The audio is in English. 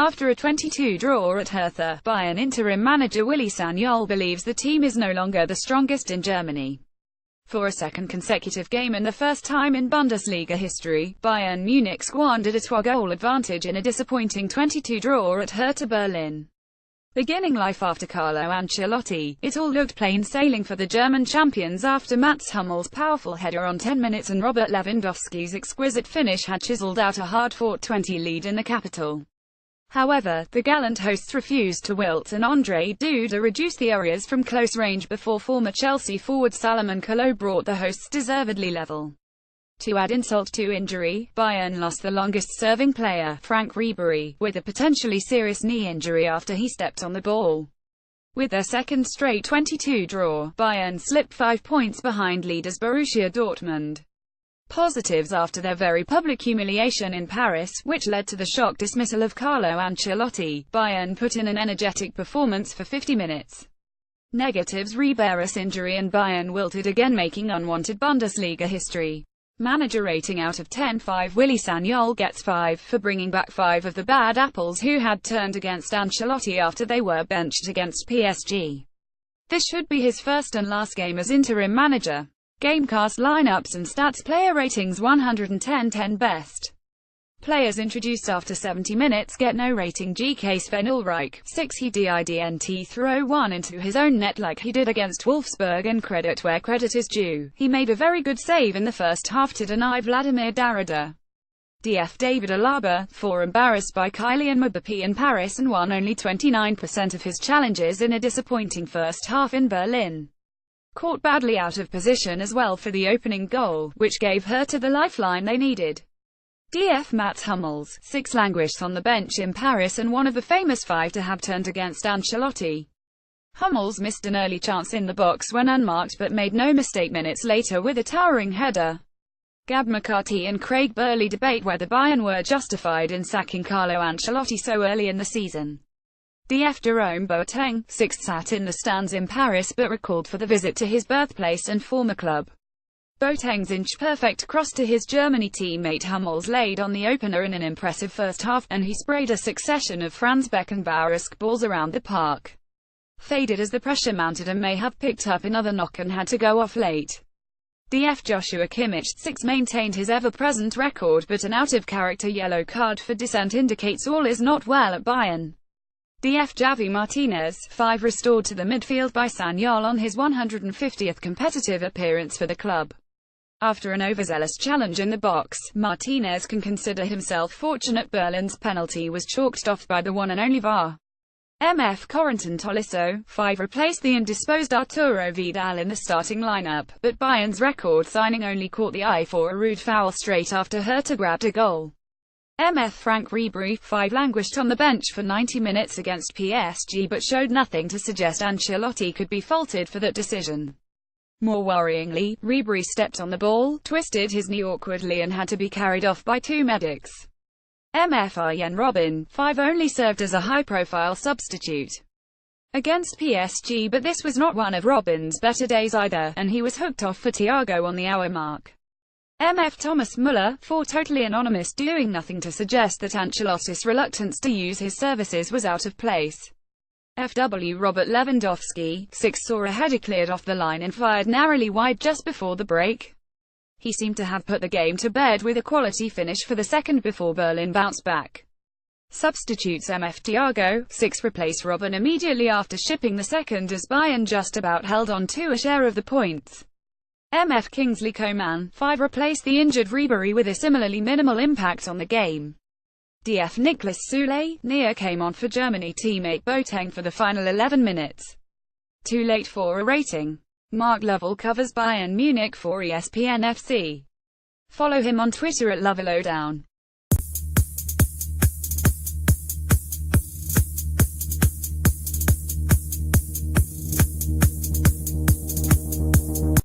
After a 22 draw at Hertha, Bayern interim manager Willy Sagnol believes the team is no longer the strongest in Germany. For a second consecutive game and the first time in Bundesliga history, Bayern Munich squandered a 2-goal advantage in a disappointing 22 draw at Hertha Berlin. Beginning life after Carlo Ancelotti, it all looked plain sailing for the German champions after Mats Hummels' powerful header on 10 minutes and Robert Lewandowski's exquisite finish had chiseled out a hard-fought 20 lead in the capital. However, the gallant hosts refused to wilt and Andre Duda reduced the areas from close range before former Chelsea forward Salomon Kalou brought the hosts deservedly level. To add insult to injury, Bayern lost the longest-serving player, Frank Ribery, with a potentially serious knee injury after he stepped on the ball. With their second straight 22 draw, Bayern slipped 5 points behind leaders Borussia Dortmund. Positives after their very public humiliation in Paris, which led to the shock dismissal of Carlo Ancelotti, Bayern put in an energetic performance for 50 minutes. Negatives: Ribery's injury and Bayern wilted again, making unwanted Bundesliga history. Manager rating out of 10, 5. Willy Sagnol gets 5 for bringing back 5 of the bad apples who had turned against Ancelotti after they were benched against PSG. This should be his first and last game as interim manager. Gamecast lineups and stats. Player ratings 110, 10 best players introduced after 70 minutes get no rating. GK Sven Ulreich, 6. He didn't throw one into his own net like he did against Wolfsburg, and credit where credit is due. He made a very good save in the first half to deny Vladimir Darida. DF David Alaba, 4. Embarrassed by Kylian Mbappé in Paris and won only 29% of his challenges in a disappointing first half in Berlin. Caught badly out of position as well for the opening goal, which gave Hertha the lifeline they needed. DF Mats Hummels, 6. Languished on the bench in Paris and one of the famous 5 to have turned against Ancelotti. Hummels missed an early chance in the box when unmarked but made no mistake minutes later with a towering header. Gab McCarthy and Craig Burley debate whether Bayern were justified in sacking Carlo Ancelotti so early in the season. DF Jerome Boateng, 6. Sat in the stands in Paris but recalled for the visit to his birthplace and former club. Boateng's inch-perfect cross to his Germany teammate Hummels laid on the opener in an impressive first half, and he sprayed a succession of Franz Beckenbauer-esque balls around the park. Faded as the pressure mounted and may have picked up another knock and had to go off late. DF Joshua Kimmich, 6. Maintained his ever-present record, but an out-of-character yellow card for dissent indicates all is not well at Bayern. DF Javi Martinez, 5. Restored to the midfield by Sagnol on his 150th competitive appearance for the club. After an overzealous challenge in the box, Martinez can consider himself fortunate Berlin's penalty was chalked off by the one and only VAR. MF Corentin Tolisso, 5. Replaced the indisposed Arturo Vidal in the starting lineup, but Bayern's record signing only caught the eye for a rude foul straight after Hertha grabbed a goal. MF Frank Ribery, 5. Languished on the bench for 90 minutes against PSG but showed nothing to suggest Ancelotti could be faulted for that decision. More worryingly, Ribery stepped on the ball, twisted his knee awkwardly and had to be carried off by 2 medics. MF Arjen Robben, 5. Only served as a high-profile substitute against PSG, but this was not one of Robben's better days either, and he was hooked off for Thiago on the hour mark. MF Thomas Müller, 4. Totally anonymous, doing nothing to suggest that Ancelotti's reluctance to use his services was out of place. FW Robert Lewandowski, 6. Saw a header cleared off the line and fired narrowly wide just before the break. He seemed to have put the game to bed with a quality finish for the second before Berlin bounced back. Substitutes: MF Thiago, 6. Replaced Robben immediately after shipping the second as Bayern just about held on to a share of the points. MF Kingsley Coman, 5. Replaced the injured Ribery with a similarly minimal impact on the game. DF Niklas Süle, Nia came on for Germany teammate Boateng for the final 11 minutes. Too late for a rating. Mark Lovell covers Bayern Munich for ESPN FC. Follow him on Twitter at Lovelowdown.